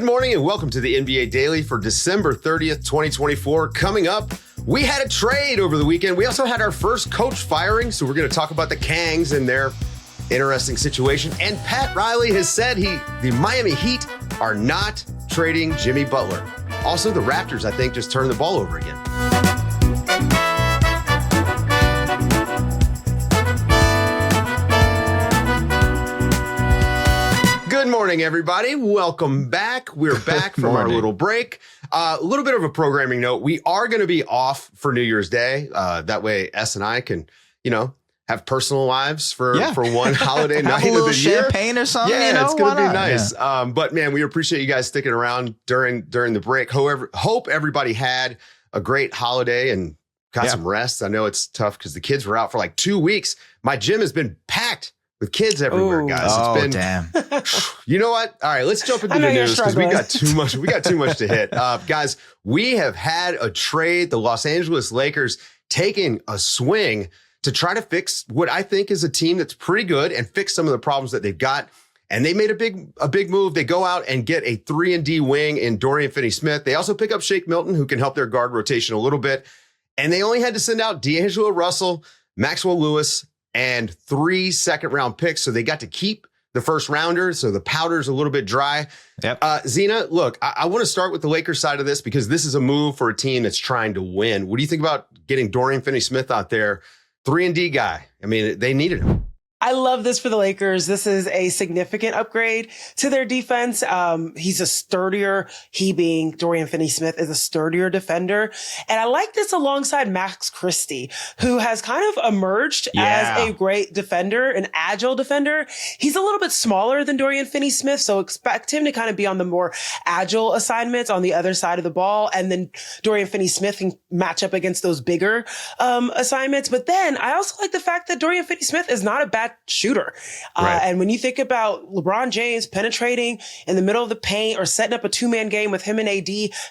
Good morning and welcome to the NBA Daily for December 30th, 2024. Coming up, we had a trade over the weekend. We also had our first coach firing, so we're going to talk about the Kangs and their interesting situation. And Pat Riley has said the Miami Heat are not trading Jimmy Butler. Also, the Raptors, I think, just turned the ball over again. Good morning, everybody. Welcome back. We're back from our little break. A little bit of a programming note. We are going to be off for New Year's Day. That way, S and I can, have personal lives for one holiday night of the year. Champagne or something. Yeah, it's going to be nice. Yeah. But man, we appreciate you guys sticking around during the break. Hope everybody had a great holiday and got some rest. I know it's tough because the kids were out for like 2 weeks. My gym has been packed with kids everywhere, guys. It's been, damn. You know what? All right, let's jump into the news because we got too much to hit. Guys, we have had a trade. The Los Angeles Lakers taking a swing to try to fix what I think is a team that's pretty good and fix some of the problems that they've got. And they made a big move. They go out and get a 3-and-D wing in Dorian Finney-Smith. They also pick up Shake Milton, who can help their guard rotation a little bit. And they only had to send out D'Angelo Russell, Maxwell Lewis, and 3 second-round picks. So they got to keep the first rounder. So the powder's a little bit dry. Yep. Zena, look, I want to start with the Lakers side of this because this is a move for a team that's trying to win. What do you think about getting Dorian Finney-Smith out there? 3-and-D guy. I mean, they needed him. I love this for the Lakers. This is a significant upgrade to their defense. He's a sturdier, he being Dorian Finney-Smith is a sturdier defender. And I like this alongside Max Christie, who has kind of emerged as a great defender, an agile defender. He's a little bit smaller than Dorian Finney-Smith, so expect him to kind of be on the more agile assignments on the other side of the ball. And then Dorian Finney-Smith can match up against those bigger assignments. But then I also like the fact that Dorian Finney-Smith is not a bad shooter. And when you think about LeBron James penetrating in the middle of the paint or setting up a 2-man game with him and AD,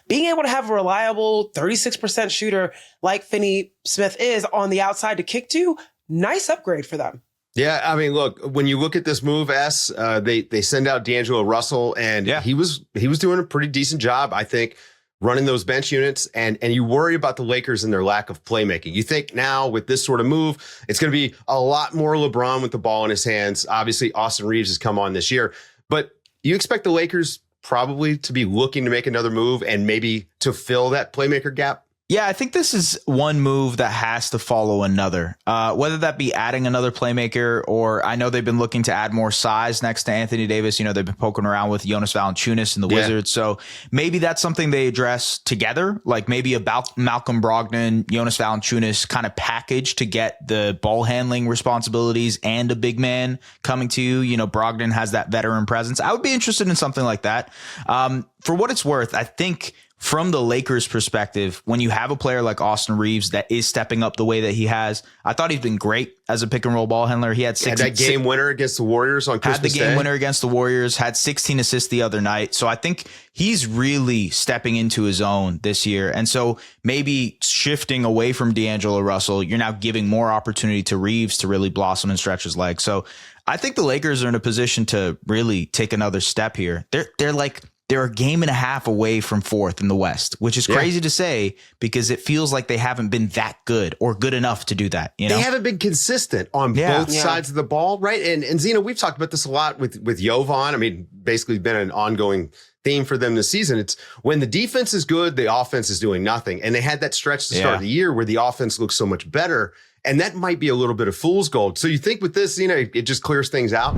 being able to have a reliable 36% shooter like Finney-Smith is on the outside to kick to, nice upgrade for them. Yeah, I mean, look, when you look at this move, they send out D'Angelo Russell, and he was doing a pretty decent job, I think, running those bench units, and you worry about the Lakers and their lack of playmaking. You think now with this sort of move, it's going to be a lot more LeBron with the ball in his hands. Obviously, Austin Reeves has come on this year, but you expect the Lakers probably to be looking to make another move and maybe to fill that playmaker gap? Yeah, I think this is one move that has to follow another, whether that be adding another playmaker, or I know they've been looking to add more size next to Anthony Davis. They've been poking around with Jonas Valanciunas and the Wizards. So maybe that's something they address together, like maybe about Malcolm Brogdon, Jonas Valanciunas kind of package to get the ball handling responsibilities and a big man coming to you. Brogdon has that veteran presence. I would be interested in something like that. For what it's worth, I think from the Lakers perspective, when you have a player like Austin Reeves that is stepping up the way that he has, I thought he's been great as a pick and roll ball handler. He had that game winner against the Warriors on Christmas Day. Had the game winner against the Warriors, had 16 assists the other night. So I think he's really stepping into his own this year. And so maybe shifting away from D'Angelo Russell, you're now giving more opportunity to Reeves to really blossom and stretch his legs. So I think the Lakers are in a position to really take another step here. They're a game and a half away from fourth in the West, which is crazy to say because it feels like they haven't been that good or good enough to do that. They haven't been consistent on both sides of the ball, right? And Zena, we've talked about this a lot with Jovan. I mean, basically been an ongoing theme for them this season. It's when the defense is good, the offense is doing nothing. And they had that stretch to start of the year where the offense looks so much better. And that might be a little bit of fool's gold. So you think with this, it just clears things out?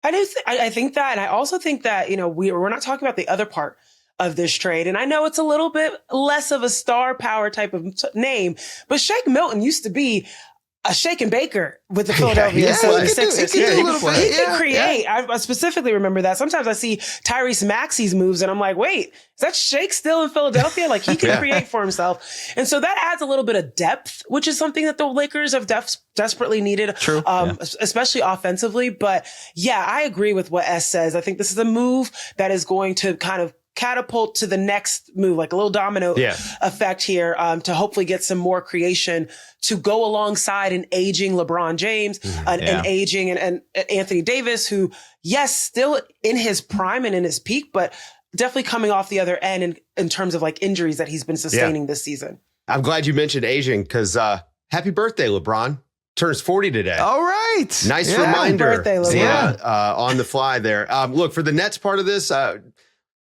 I think that, and I also think that, we're not talking about the other part of this trade. And I know it's a little bit less of a star power type of name, but Shake Milton used to be a Shake and Baker with the Philadelphia 76ers. He can create. I specifically remember that. Sometimes I see Tyrese Maxey's moves and I'm like, wait, is that Shake still in Philadelphia? Like he can create for himself. And so that adds a little bit of depth, which is something that the Lakers have desperately needed, especially offensively. But yeah, I agree with what S says. I think this is a move that is going to kind of catapult to the next move, like a little domino effect here, to hopefully get some more creation to go alongside an aging LeBron James, an aging and Anthony Davis, who, yes, still in his prime and in his peak, but definitely coming off the other end in terms of like injuries that he's been sustaining this season. I'm glad you mentioned aging because happy birthday, LeBron. Turns 40 today. All right. Nice reminder. Happy birthday, LeBron. On the fly there. Look, for the Nets part of this,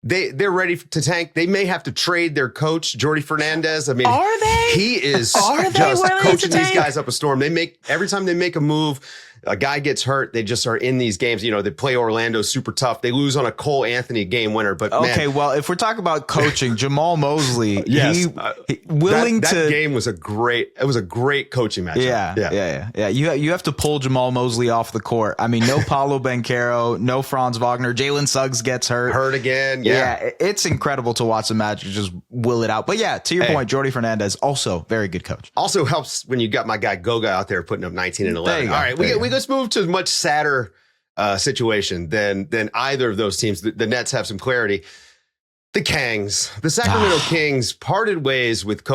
they're ready to tank. They may have to trade their coach, Jordi Fernandez. I mean, are they? He is just coaching these guys up a storm. Every time they make a move, a guy gets hurt, they just are in these games. You know, they play Orlando super tough. They lose on a Cole Anthony game winner. But okay, well, if we're talking about coaching, Jamal Mosley, yes, he willing that game was a great coaching matchup. Yeah. You have to pull Jamal Mosley off the court. I mean, no Paulo Banchero, no Franz Wagner. Jalen Suggs gets hurt again. Yeah, it's incredible to watch the Magic just will it out. But yeah, to your point, Jordi Fernandez, also very good coach. Also helps when you got my guy Goga out there putting up 19 and 11. All right, let's move to a much sadder situation than either of those teams. The Nets have some clarity. The Kings, the Sacramento Kings parted ways with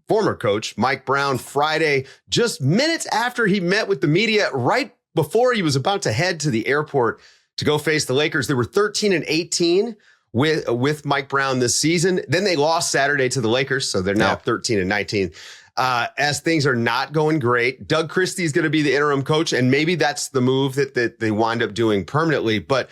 former coach Mike Brown Friday, just minutes after he met with the media, right before he was about to head to the airport to go face the Lakers. They were 13 and 18 with Mike Brown this season. Then they lost Saturday to the Lakers, so they're now 13 and 19. As things are not going great, Doug Christie is going to be the interim coach, and maybe that's the move that they wind up doing permanently. But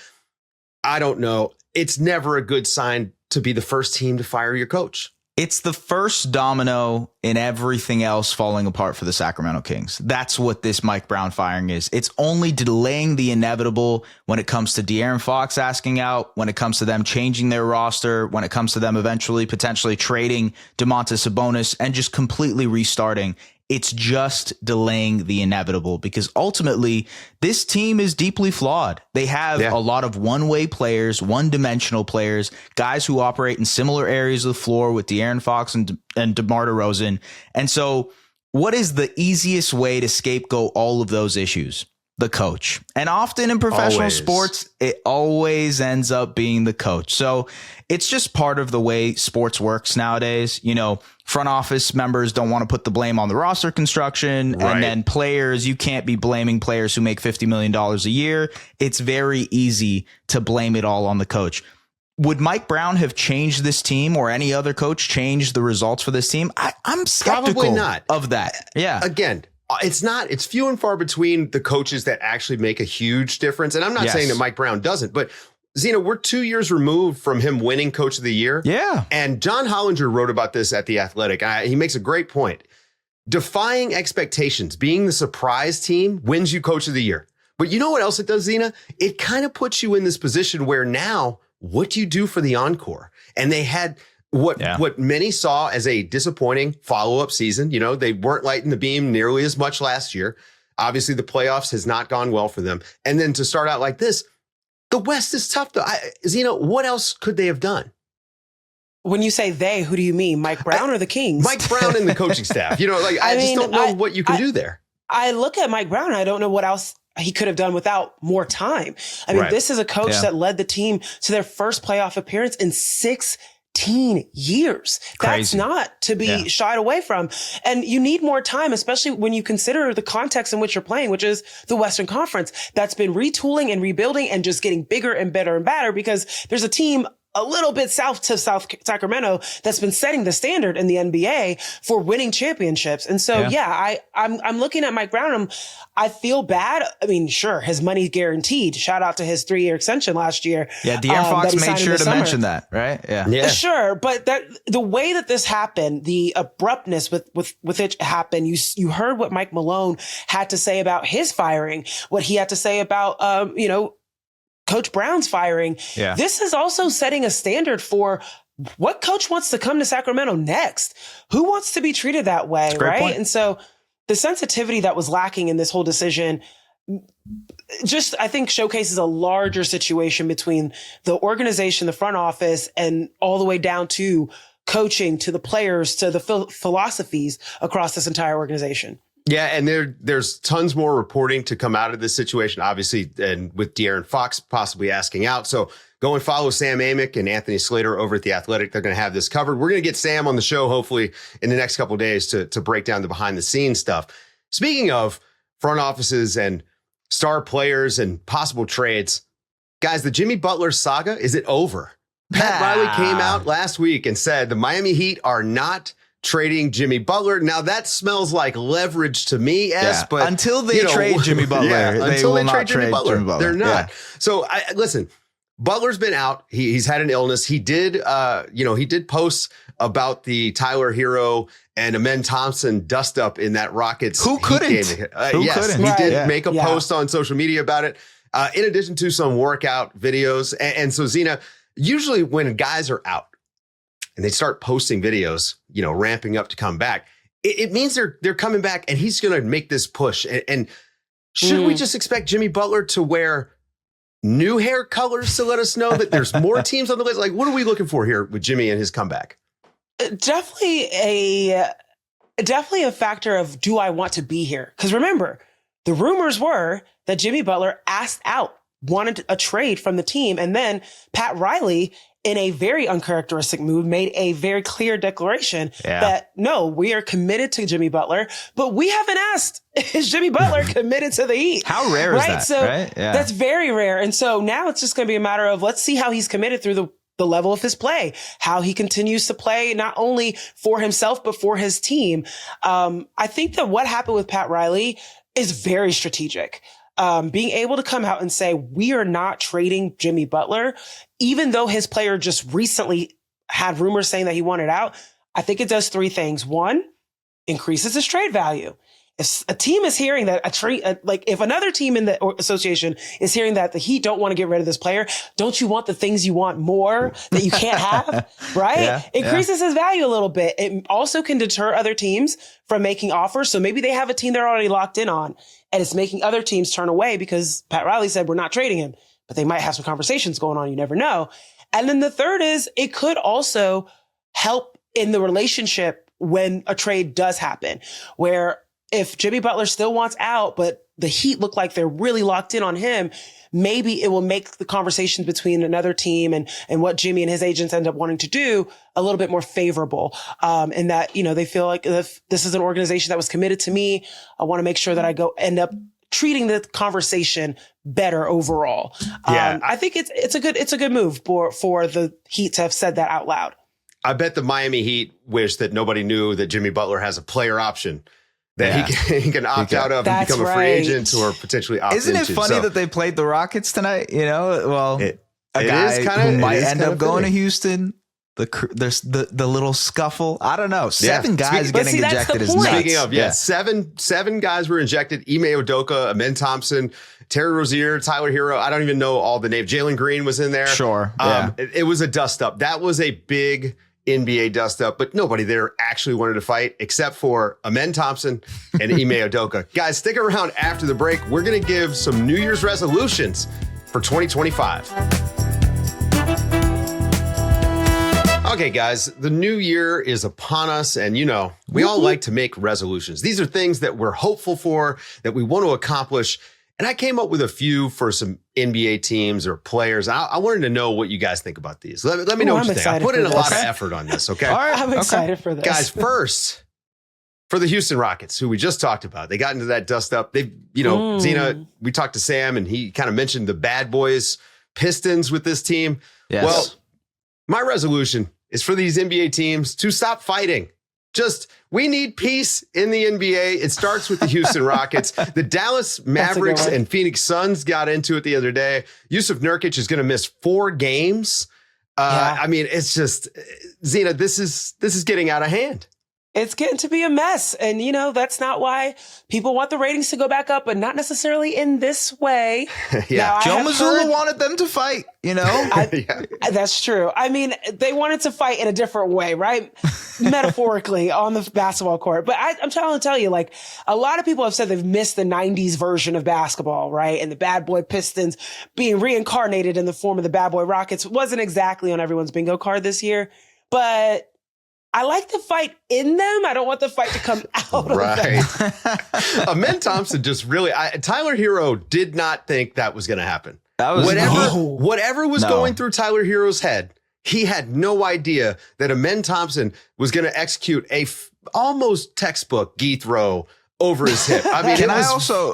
I don't know. It's never a good sign to be the first team to fire your coach. It's the first domino in everything else falling apart for the Sacramento Kings. That's what this Mike Brown firing is. It's only delaying the inevitable when it comes to De'Aaron Fox asking out, when it comes to them changing their roster, when it comes to them eventually potentially trading Domantas Sabonis and just completely restarting. It's just delaying the inevitable because ultimately this team is deeply flawed. They have a lot of one-way players, one-dimensional players, guys who operate in similar areas of the floor with De'Aaron Fox and DeMar DeRozan. And so what is the easiest way to scapegoat all of those issues? The coach. And often in professional sports, it always ends up being the coach. So it's just part of the way sports works nowadays. You know, front office members don't want to put the blame on the roster construction. Right. And then players, you can't be blaming players who make $50 million a year. It's very easy to blame it all on the coach. Would Mike Brown have changed this team or any other coach change the results for this team? I'm skeptical of that. Yeah. Again, it's few and far between the coaches that actually make a huge difference. And I'm not saying that Mike Brown doesn't, but Zena, we're 2 years removed from him winning Coach of the Year. Yeah. And John Hollinger wrote about this at The Athletic. He makes a great point. Defying expectations, being the surprise team wins you Coach of the Year. But you know what else it does, Zena? It kind of puts you in this position where now, what do you do for the encore? And they had what many saw as a disappointing follow-up season. You know, they weren't lighting the beam nearly as much last year. Obviously, the playoffs has not gone well for them. And then to start out like this, the West is tough, though. Zena, what else could they have done? When you say they, who do you mean? Mike Brown or the Kings? Mike Brown and the coaching staff. You know, like I just don't know what you can do there. I look at Mike Brown, and I don't know what else he could have done without more time. I mean, this is a coach that led the team to their first playoff appearance in 16 years. Crazy. That's not to be shied away from. And you need more time, especially when you consider the context in which you're playing, which is the Western Conference that's been retooling and rebuilding and just getting bigger and better and better because there's a team a little bit south to South Sacramento that's been setting the standard in the NBA for winning championships. And so, I'm looking at Mike Brown. I feel bad. I mean, sure, his money's guaranteed. Shout out to his 3-year extension last year. Yeah, De'Aaron Fox made sure to mention that, right? Yeah. Sure. But the way that this happened, the abruptness with it happened, you heard what Mike Malone had to say about his firing, what he had to say about, Coach Brown's firing. Yeah. This is also setting a standard for what coach wants to come to Sacramento next. Who wants to be treated that way, right? Point. And so the sensitivity that was lacking in this whole decision just, I think, showcases a larger situation between the organization, the front office, and all the way down to coaching, to the players, to the philosophies across this entire organization. Yeah, and there's tons more reporting to come out of this situation, obviously, and with De'Aaron Fox possibly asking out. So go and follow Sam Amick and Anthony Slater over at The Athletic. They're going to have this covered. We're going to get Sam on the show, hopefully, in the next couple of days to break down the behind-the-scenes stuff. Speaking of front offices and star players and possible trades, guys, the Jimmy Butler saga, is it over? Pat Riley came out last week and said the Miami Heat are not trading Jimmy Butler. Now that smells like leverage to me, but until they trade Jimmy Butler, they will not trade Jimmy Butler. They're not. Yeah. So listen, Butler's been out. He's had an illness. He did, he did post about the Tyler Hero and Amen Thompson dust up in that Rockets. Who couldn't? Yes, he did make a post on social media about it. In addition to some workout videos. And so Zena, usually when guys are out and they start posting videos, ramping up to come back, it means they're coming back and he's going to make this push. And should we just expect Jimmy Butler to wear new hair colors to let us know that there's more teams on the list? Like, what are we looking for here with Jimmy and his comeback? Definitely a factor of, do I want to be here? Because remember, the rumors were that Jimmy Butler asked out, wanted a trade from the team. And then Pat Riley, in a very uncharacteristic move, made a very clear declaration that, no, we are committed to Jimmy Butler, but we haven't asked, is Jimmy Butler committed to the Heat? How rare is that? So that's very rare. And so now it's just going to be a matter of, let's see how he's committed through the level of his play, how he continues to play, not only for himself, but for his team. I think that what happened with Pat Riley is very strategic. Being able to come out and say, we are not trading Jimmy Butler, even though his player just recently had rumors saying that he wanted out. I think it does three things. One, increases his trade value. If a team is hearing that if another team in the association is hearing that the Heat don't want to get rid of this player, don't you want the things you want more that you can't have? Right? Increases his value a little bit. It also can deter other teams from making offers. So maybe they have a team they're already locked in on, and it's making other teams turn away because Pat Riley said, we're not trading him, but they might have some conversations going on. You never know. And then the third is it could also help in the relationship when a trade does happen, where if Jimmy Butler still wants out, but the Heat look like they're really locked in on him, maybe it will make the conversations between another team and what Jimmy and his agents end up wanting to do a little bit more favorable. And that, they feel like if this is an organization that was committed to me, I want to make sure that I end up treating the conversation better overall. I think it's a good move for the Heat to have said that out loud. I bet the Miami Heat wish that nobody knew that Jimmy Butler has a player option that he can opt out of and become a free agent or potentially opt into. Isn't it funny that they played the Rockets tonight? A guy who might end up going to Houston. There's the little scuffle. I don't know. Seven guys getting ejected is nuts. Speaking of, seven guys were injected. Ime Udoka, Amen Thompson, Terry Rozier, Tyler Hero. I don't even know all the names. Jalen Green was in there. Sure. It was a dust up. That was a big NBA dust up, but nobody there actually wanted to fight except for Amen Thompson and Ime Udoka. Guys, stick around after the break. We're going to give some New Year's resolutions for 2025. Okay, guys, the new year is upon us, and we all like to make resolutions. These are things that we're hopeful for, that we want to accomplish. And I came up with a few for some NBA teams or players. I wanted to know what you guys think about these. Let me know what you think. I put in a lot of effort on this, okay? All right, I'm excited for this. Guys, first, for the Houston Rockets, who we just talked about. They got into that dust up. Zena, we talked to Sam, and he kind of mentioned the bad boys Pistons with this team. Yes. Well, my resolution is for these NBA teams to stop fighting. We need peace in the NBA. It starts with the Houston Rockets. The Dallas Mavericks and Phoenix Suns got into it the other day. Yusuf Nurkic is going to miss 4 games. I mean, it's just, Zena, this is getting out of hand. It's getting to be a mess. And, that's not why people want the ratings to go back up, but not necessarily in this way. Now, Joe Mazzulla wanted them to fight, That's true. I mean, they wanted to fight in a different way, right? Metaphorically on the basketball court. But I'm trying to tell you, a lot of people have said they've missed the 90s version of basketball, right? And the bad boy Pistons being reincarnated in the form of the bad boy Rockets wasn't exactly on everyone's bingo card this year. But I like the fight in them. I don't want the fight to come out of them. Amen Thompson just really, Tyler Hero did not think that was going to happen. That was whatever was going through Tyler Hero's head, he had no idea that Amen Thompson was going to execute a almost textbook gi throw over his hip. I mean,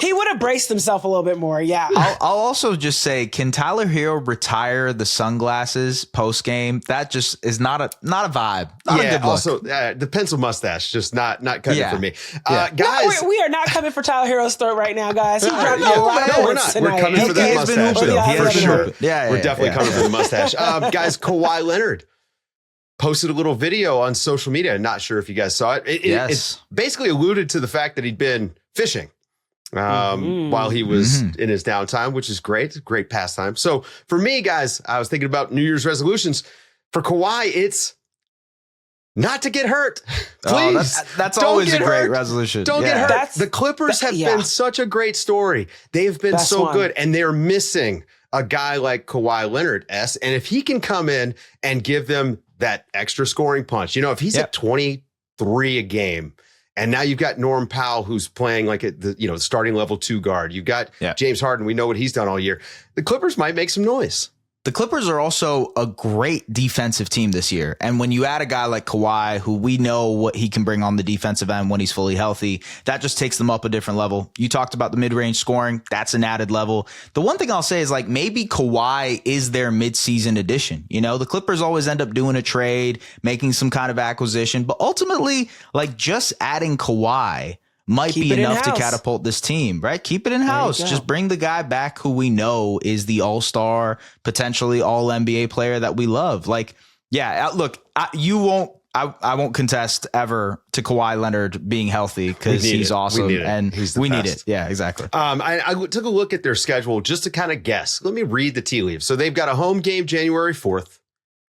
he would have braced himself a little bit more. Yeah. I'll also just say, can Tyler Hero retire the sunglasses post game? That just is not a vibe. Not a good look. Also, the pencil mustache just not cutting it for me. Yeah. Guys, we are not coming for Tyler Hero's throat right now, guys. He dropped a lot of we're not. tonight. We're coming for that mustache for sure. We're definitely coming for the mustache. Guys, Kawhi Leonard posted a little video on social media. I'm not sure if you guys saw it. It basically alluded to the fact that he'd been fishing while he was in his downtime, which is great pastime. So for me, guys, I was thinking about New Year's resolutions. For Kawhi, it's not to get hurt. Please. That's always a great resolution. Don't get hurt. The Clippers have been such a great story. They've been so good, and they're missing a guy like Kawhi Leonard, and if he can come in and give them that extra scoring punch, if he's at 23 a game, and now you've got Norm Powell who's playing like at the starting level 2 guard. You've got James Harden. We know what he's done all year. The Clippers might make some noise. The Clippers are also a great defensive team this year. And when you add a guy like Kawhi, who we know what he can bring on the defensive end when he's fully healthy, that just takes them up a different level. You talked about the mid-range scoring. That's an added level. The one thing I'll say is maybe Kawhi is their mid-season addition. The Clippers always end up doing a trade, making some kind of acquisition, but ultimately just adding Kawhi might be enough to catapult this team, right? Keep it in house. Just bring the guy back who we know is the all-star, potentially all-NBA player that we love. Look, I won't contest ever to Kawhi Leonard being healthy because he's awesome and we need it. Yeah, exactly. I took a look at their schedule just to kind of guess. Let me read the tea leaves. So they've got a home game January 4th,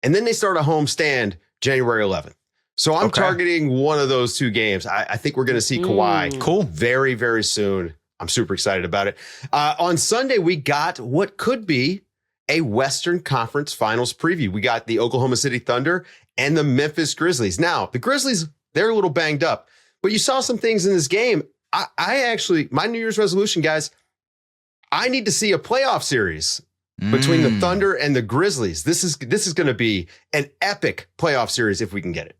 and then they start a home stand January 11th. So I'm targeting one of those 2 games. I think we're going to see Kawhi very, very soon. I'm super excited about it. On Sunday, we got what could be a Western Conference Finals preview. We got the Oklahoma City Thunder and the Memphis Grizzlies. Now, the Grizzlies, they're a little banged up, but you saw some things in this game. I actually, my New Year's resolution, guys, I need to see a playoff series between the Thunder and the Grizzlies. This is going to be an epic playoff series if we can get it.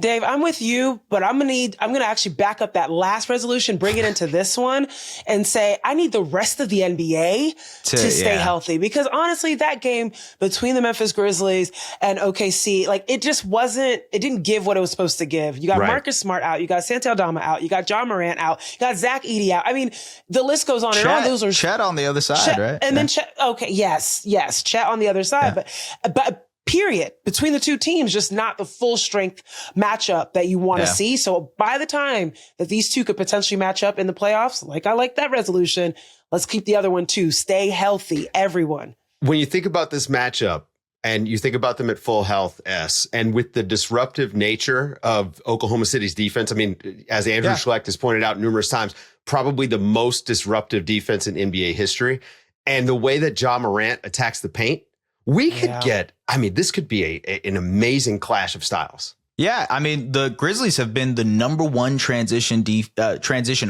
Dave, I'm with you, but I'm going to actually back up that last resolution, bring it into this one and say, I need the rest of the NBA to stay healthy, because honestly, that game between the Memphis Grizzlies and OKC, it didn't give what it was supposed to give. You got Marcus Smart out. You got Santi Aldama out. You got John Morant out. You got Zach Edey out. I mean, the list goes on and on. Those are Chet on the other side, right? And then Chet. Okay. Yes. Chet on the other side, but period. Between the 2 teams, just not the full strength matchup that you want to see. So by the time that these 2 could potentially match up in the playoffs, I like that resolution. Let's keep the other one too. Stay healthy, everyone. When you think about this matchup and you think about them at full health, and with the disruptive nature of Oklahoma City's defense, I mean, as Andrew Schlecht has pointed out numerous times, probably the most disruptive defense in NBA history. And the way that Ja Morant attacks the paint, we could this could be an amazing clash of styles. Yeah, I mean, the Grizzlies have been the number 1 transition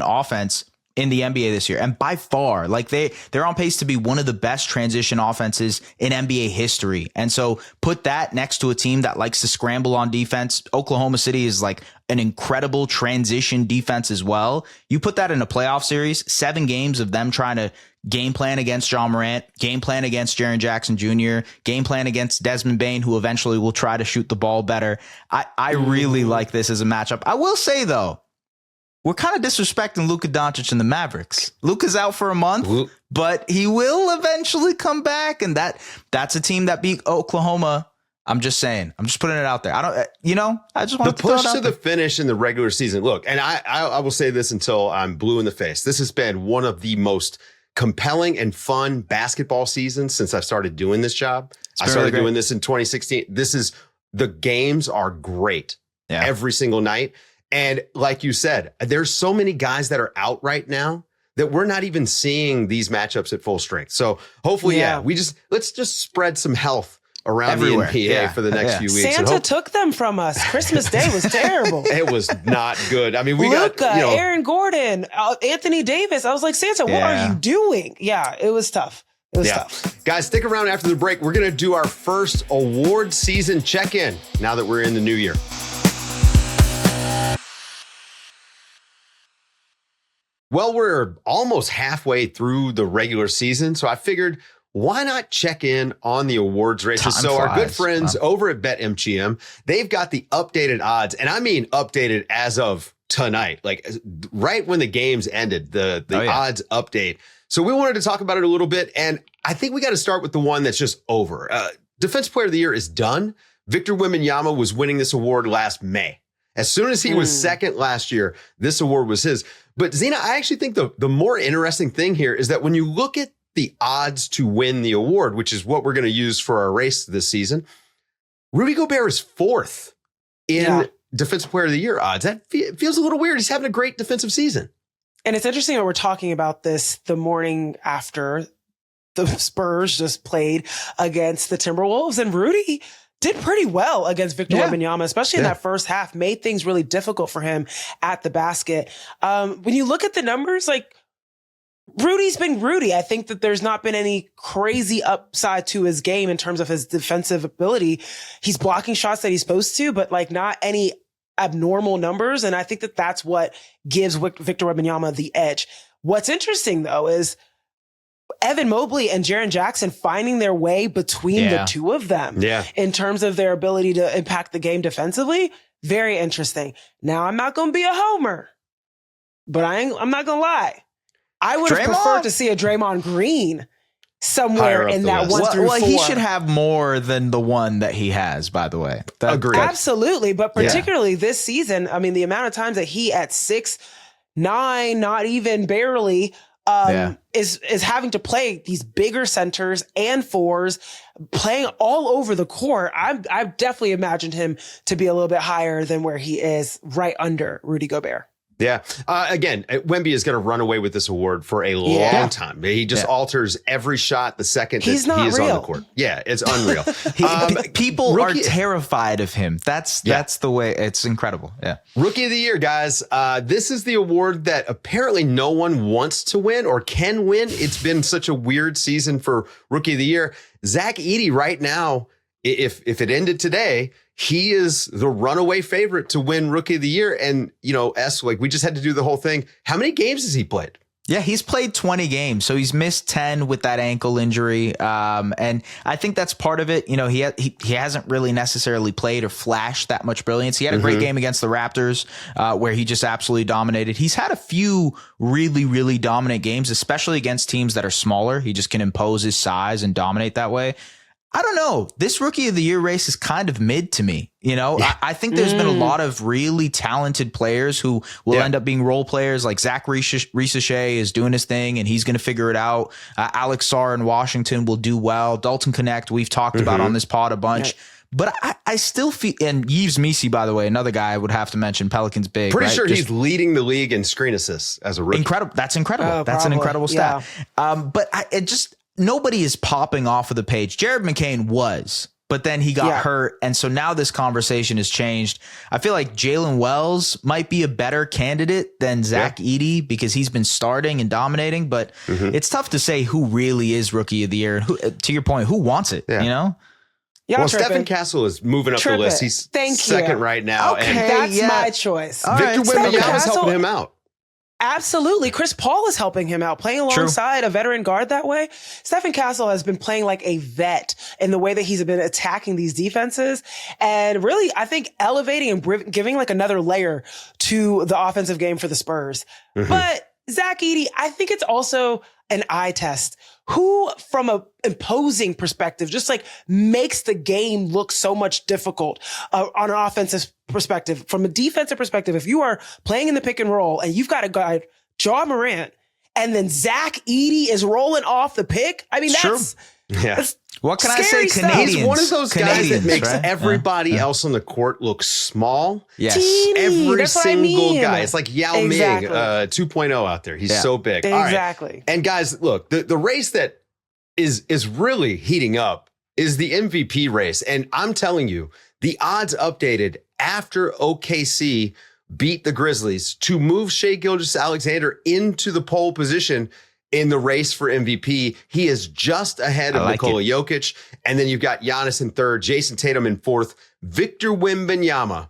offense in the NBA this year. And by far, they're on pace to be one of the best transition offenses in NBA history. And so put that next to a team that likes to scramble on defense. Oklahoma City is an incredible transition defense as well. You put that in a playoff series, 7 games of them trying to game plan against John Morant, game plan against Jaren Jackson Jr., game plan against Desmond Bane, who eventually will try to shoot the ball better. I really like this as a matchup. I will say, though, we're kind of disrespecting Luka Doncic and the Mavericks. Luka's out for a month, but he will eventually come back, and that's a team that beat Oklahoma. I'm just saying. I'm just putting it out there. I just want to push to the finish in the regular season. Look, and I will say this until I'm blue in the face. This has been one of the most compelling and fun basketball seasons since I've started doing this job. I started doing this in 2016. The games are great every single night. And like you said, there's so many guys that are out right now that we're not even seeing these matchups at full strength. So hopefully, let's just spread some health around everywhere. The NBA for the next few weeks. Santa took them from us. Christmas Day was terrible. It was not good. I mean, we Luka, got Aaron Gordon, Anthony Davis. I was like, Santa, what are you doing? Yeah, it was tough. It was tough. Guys, stick around after the break. We're going to do our first award season check-in now that we're in the new year. Well, we're almost halfway through the regular season, so I figured why not check in on the awards races? So our good friends over at BetMGM, they've got the updated odds, and I mean updated as of tonight, like right when the games ended, the odds update. So we wanted to talk about it a little bit, and I think we got to start with the one that's just over. Defensive Player of the Year is done. Victor Wembanyama was winning this award last May. As soon as he was second last year, this award was his. But Zena, I actually think the more interesting thing here is that when you look at the odds to win the award, which is what we're going to use for our race this season, Rudy Gobert is fourth in Defensive Player of the Year odds. That feels a little weird. He's having a great defensive season. And it's interesting that we're talking about this the morning after the Spurs just played against the Timberwolves, and Rudy did pretty well against Victor Wembanyama, especially in that first half, made things really difficult for him at the basket. When you look at the numbers, like, Rudy's been Rudy. I think that there's not been any crazy upside to his game in terms of his defensive ability. He's blocking shots that he's supposed to, but like not any abnormal numbers. And I think that that's what gives Victor Wembanyama the edge. What's interesting though is Evan Mobley and Jaren Jackson finding their way between the two of them in terms of their ability to impact the game defensively. Very interesting. Now, I'm not going to be a homer, but I'm not going to lie. I would have preferred to see a Draymond Green somewhere in that 1 through 4. Well, he should have more than the one that he has, by the way. Agreed. Absolutely. But particularly this season, I mean, the amount of times that he at 6'9", not even barely, is having to play these bigger centers and fours, playing all over the court. I've definitely imagined him to be a little bit higher than where he is, right under Rudy Gobert. Yeah. Again, Wemby is going to run away with this award for a long time. He just alters every shot the second that he is on the court. Yeah, it's unreal. People are terrified of him. That's the way. It's incredible. Yeah. Rookie of the Year, guys. This is the award that apparently no one wants to win or can win. It's been such a weird season for Rookie of the Year. Zach Edey right now, if it ended today, he is the runaway favorite to win Rookie of the Year. And, like we just had to do the whole thing. How many games has he played? Yeah, he's played 20 games. So he's missed 10 with that ankle injury. And I think that's part of it. He hasn't really necessarily played or flashed that much brilliance. He had a great game against the Raptors where he just absolutely dominated. He's had a few really, really dominant games, especially against teams that are smaller. He just can impose his size and dominate that way. I don't know. This Rookie of the Year race is kind of mid to me. I think there's been a lot of really talented players who will end up being role players. Like Zach Risache is doing his thing and he's going to figure it out. Alex Sarr in Washington will do well. Dalton Connect, we've talked about on this pod a bunch. But I still feel, and Yves Missi, by the way, another guy I would have to mention, Pelicans big. Pretty sure he's leading the league in screen assists as a rookie. Incredible. That's incredible. That's an incredible stat. But nobody is popping off of the page. Jared McCain was, but then he got hurt. And so now this conversation has changed. I feel like Jalen Wells might be a better candidate than Zach Edey because he's been starting and dominating, but it's tough to say who really is Rookie of the Year. And who, to your point, who wants it, Yeah, well, Stephen Castle is moving up the list. He's second right now. Okay, that's my choice. Victor Wembanyama is helping him out. Absolutely. Chris Paul is helping him out, playing alongside a veteran guard that way. Stephen Castle has been playing like a vet in the way that he's been attacking these defenses and really, I think, elevating and giving like another layer to the offensive game for the Spurs. But Zach Edey, I think it's also an eye test. Who, from an imposing perspective, just like makes the game look so much difficult on an offensive perspective. From a defensive perspective, if you are playing in the pick and roll and you've got a guy, Ja Morant, and then Zach Edey is rolling off the pick, I mean, that's what can I say? Canadians. He's one of those guys that makes everybody else on the court look small. Yes. Teeny. Every single guy. It's like Yao Ming 2.0 out there. He's so big. Exactly. All right. And guys, look, the race that is really heating up is the MVP race. And I'm telling you, the odds updated after OKC beat the Grizzlies to move Shai Gilgeous-Alexander into the pole position in the race for MVP. He is just ahead of Nikola Jokic. And then you've got Giannis in third, Jason Tatum in fourth, Victor Wembanyama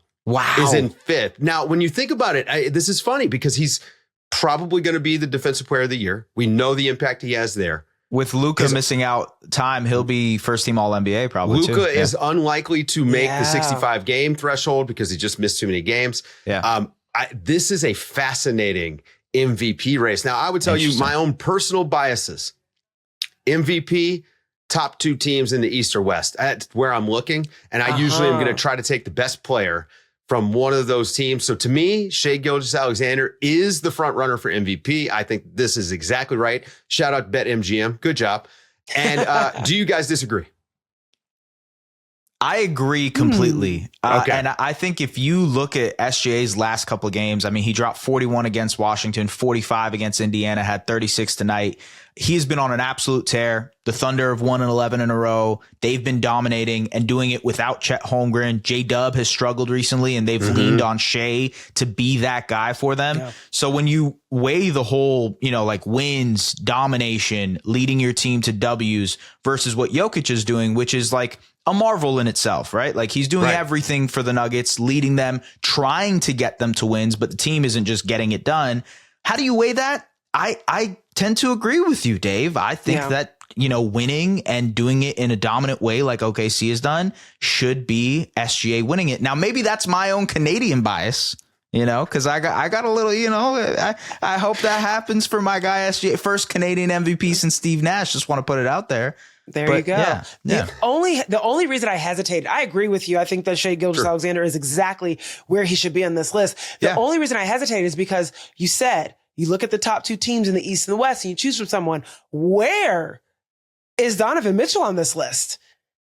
is in fifth. Now, when you think about it, this is funny because he's probably going to be the defensive player of the year. We know the impact he has there. With Luka missing out time, he'll be first team All NBA probably. Luka is unlikely to make the 65 game threshold because he just missed too many games. Yeah. This is a fascinating MVP race. Now, I would tell you my own personal biases. MVP, top 2 teams in the East or West. That's where I'm looking. And I usually am going to try to take the best player from one of those teams. So to me, Shai Gilgeous-Alexander is the front runner for MVP. I think this is exactly right. Shout out to BetMGM. Good job. And do you guys disagree? I agree completely. Okay. And I think if you look at SGA's last couple of games, I mean, he dropped 41 against Washington, 45 against Indiana, had 36 tonight. He's been on an absolute tear. The Thunder have won 11 in a row. They've been dominating and doing it without Chet Holmgren. J-Dub has struggled recently, and they've leaned on Shai to be that guy for them. Yeah. So when you weigh the whole, like wins, domination, leading your team to W's versus what Jokic is doing, which is like a marvel in itself, right? Like he's doing everything for the Nuggets, leading them, trying to get them to wins, but the team isn't just getting it done. How do you weigh that? I tend to agree with you, Dave. I think that, winning and doing it in a dominant way like OKC has done should be SGA winning it. Now, maybe that's my own Canadian bias, because I got a little, I hope that happens for my guy SGA, first Canadian MVP since Steve Nash. Just want to put it out there. There you go. Yeah. The only reason I hesitated, I agree with you. I think that Shai Gilgeous-Alexander is exactly where he should be on this list. The only reason I hesitated is because you said, you look at the top 2 teams in the East and the West and you choose from someone. Where is Donovan Mitchell on this list?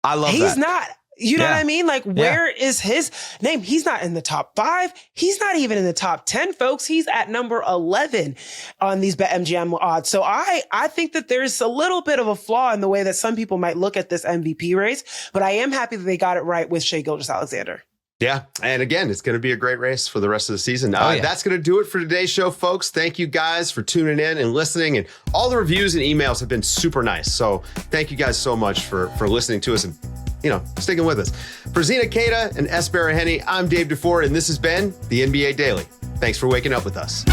I love that. He's not. You know what I mean? Like, where is his name? He's not in the top 5. He's not even in the top 10, folks. He's at number 11 on these BetMGM odds. So I think that there's a little bit of a flaw in the way that some people might look at this MVP race, but I am happy that they got it right with Shai Gilgeous-Alexander. Yeah. And again, it's going to be a great race for the rest of the season. That's going to do it for today's show, folks. Thank you guys for tuning in and listening. And all the reviews and emails have been super nice. So thank you guys so much for listening to us and, sticking with us. For Zena Keita and Es Baraheni, I'm Dave DuFour, and this has been the NBA Daily. Thanks for waking up with us.